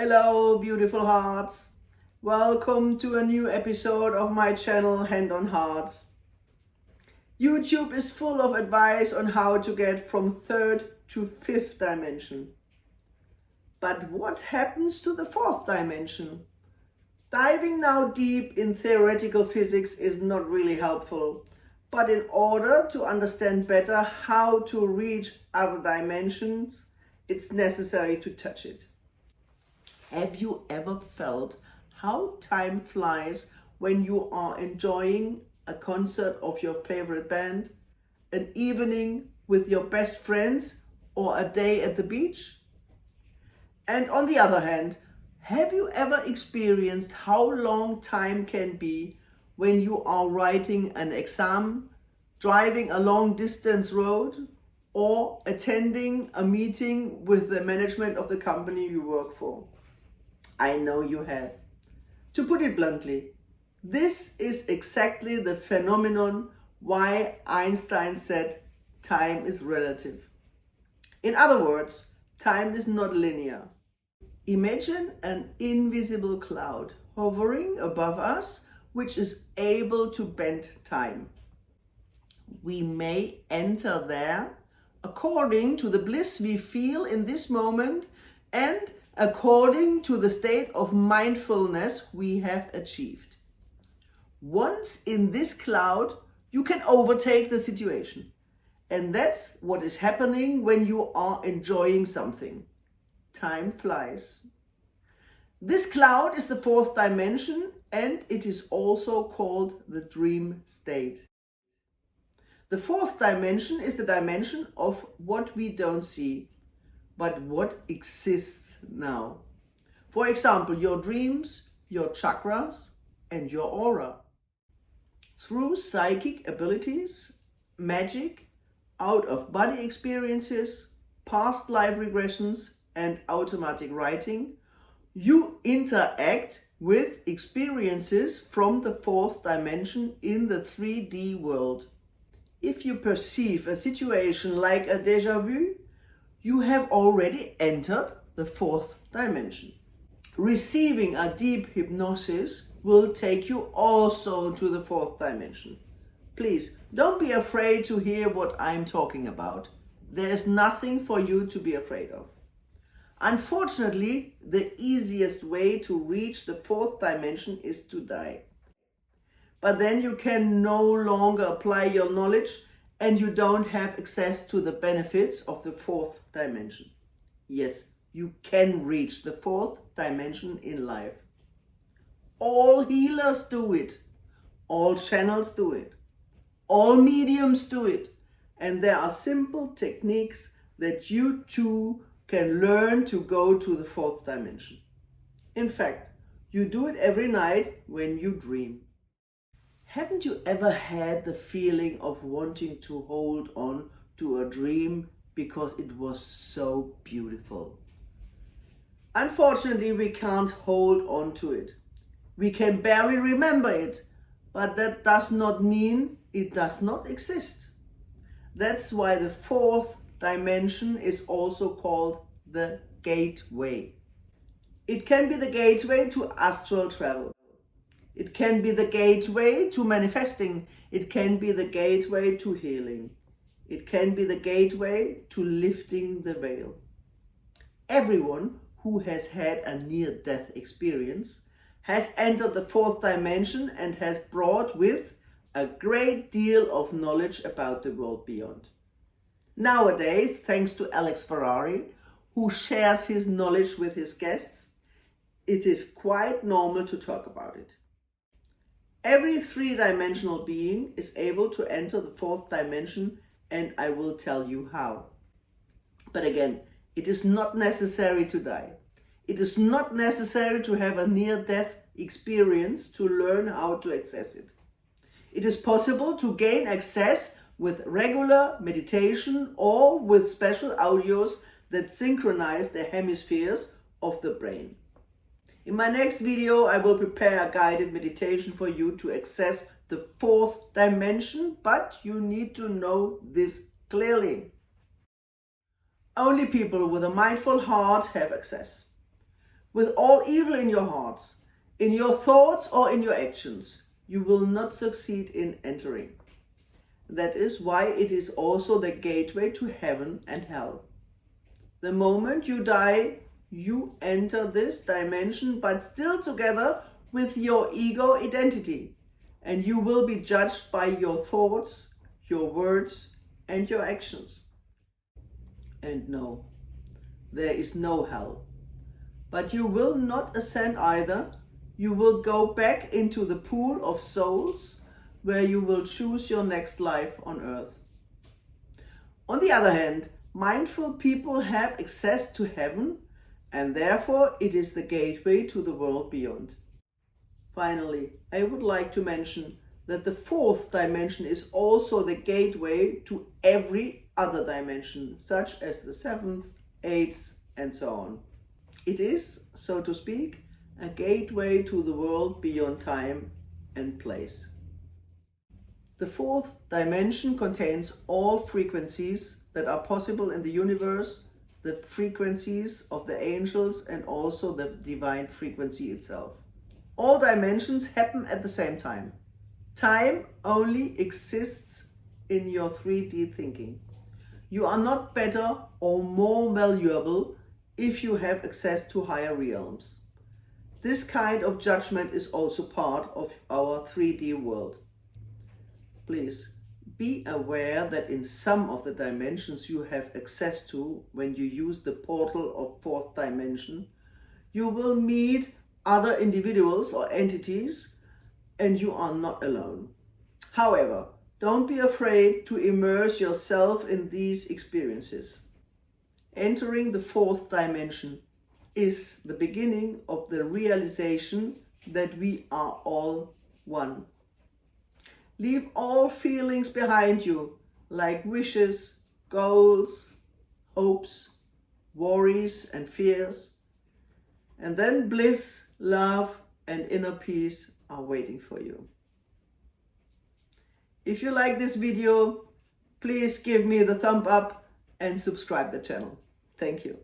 Hello, beautiful hearts. Welcome to a new episode of my channel, Hand on Heart. YouTube is full of advice on how to get from third to fifth dimension. But what happens to the fourth dimension? Diving now deep in theoretical physics is not really helpful. But in order to understand better how to reach other dimensions, it's necessary to touch it. Have you ever felt how time flies when you are enjoying a concert of your favorite band, an evening with your best friends, or a day at the beach? And on the other hand, have you ever experienced how long time can be when you are writing an exam, driving a long distance road, or attending a meeting with the management of the company you work for? I know you have. To put it bluntly, this is exactly the phenomenon why Einstein said time is relative. In other words, time is not linear. Imagine an invisible cloud hovering above us, which is able to bend time. We may enter there according to the bliss we feel in this moment and according to the state of mindfulness we have achieved. Once in this cloud, you can overtake the situation. And that's what is happening when you are enjoying something. Time flies. This cloud is the fourth dimension, and it is also called the dream state. The fourth dimension is the dimension of what we don't see, but what exists now. For example, your dreams, your chakras, and your aura. Through psychic abilities, magic, out-of-body experiences, past life regressions, and automatic writing, you interact with experiences from the fourth dimension in the 3D world. If you perceive a situation like a dejavu, you have already entered the fourth dimension. Receiving a deep hypnosis will take you also to the fourth dimension. Please, don't be afraid to hear what I'm talking about. There is nothing for you to be afraid of. Unfortunately, the easiest way to reach the fourth dimension is to die. But then you can no longer apply your knowledge and you don't have access to the benefits of the fourth dimension. Yes, you can reach the fourth dimension in life. All healers do it. All channels do it. All mediums do it. And there are simple techniques that you too can learn to go to the fourth dimension. In fact, you do it every night when you dream. Haven't you ever had the feeling of wanting to hold on to a dream because it was so beautiful? Unfortunately, we can't hold on to it. We can barely remember it, but that does not mean it does not exist. That's why the fourth dimension is also called the gateway. It can be the gateway to astral travel. It can be the gateway to manifesting. It can be the gateway to healing. It can be the gateway to lifting the veil. Everyone who has had a near-death experience has entered the fourth dimension and has brought with a great deal of knowledge about the world beyond. Nowadays, thanks to Alex Ferrari, who shares his knowledge with his guests, it is quite normal to talk about it. Every three-dimensional being is able to enter the fourth dimension, and I will tell you how. But again, it is not necessary to die. It is not necessary to have a near-death experience to learn how to access it. It is possible to gain access with regular meditation or with special audios that synchronize the hemispheres of the brain. In my next video, I will prepare a guided meditation for you to access the fourth dimension, but you need to know this clearly. Only people with a mindful heart have access. with all evil in your hearts, in your thoughts or in your actions, you will not succeed in entering. That is why it is also the gateway to heaven and hell. The moment you die, you enter this dimension, but still together with your ego identity, and you will be judged by your thoughts, your words, and your actions. And no, there is no hell. But you will not ascend either. You will go back into the pool of souls where you will choose your next life on earth. On the other hand, mindful people have access to heaven, and therefore it is the gateway to the world beyond. Finally, I would like to mention that the fourth dimension is also the gateway to every other dimension, such as the seventh, eighth, and so on. It is, so to speak, a gateway to the world beyond time and place. The fourth dimension contains all frequencies that are possible in the universe, the frequencies of the angels, and also the divine frequency itself. All dimensions happen at the same time. Time only exists in your 3D thinking. You are not better or more valuable if you have access to higher realms. This kind of judgment is also part of our 3D world. Please be aware that in some of the dimensions you have access to when you use the portal of fourth dimension, you will meet other individuals or entities, and you are not alone. However, don't be afraid to immerse yourself in these experiences. Entering the fourth dimension is the beginning of the realization that we are all one. Leave all feelings behind you, like wishes, goals, hopes, worries, and fears. And then bliss, love, and inner peace are waiting for you. If you like this video, please give me the thumb up and subscribe the channel. Thank you.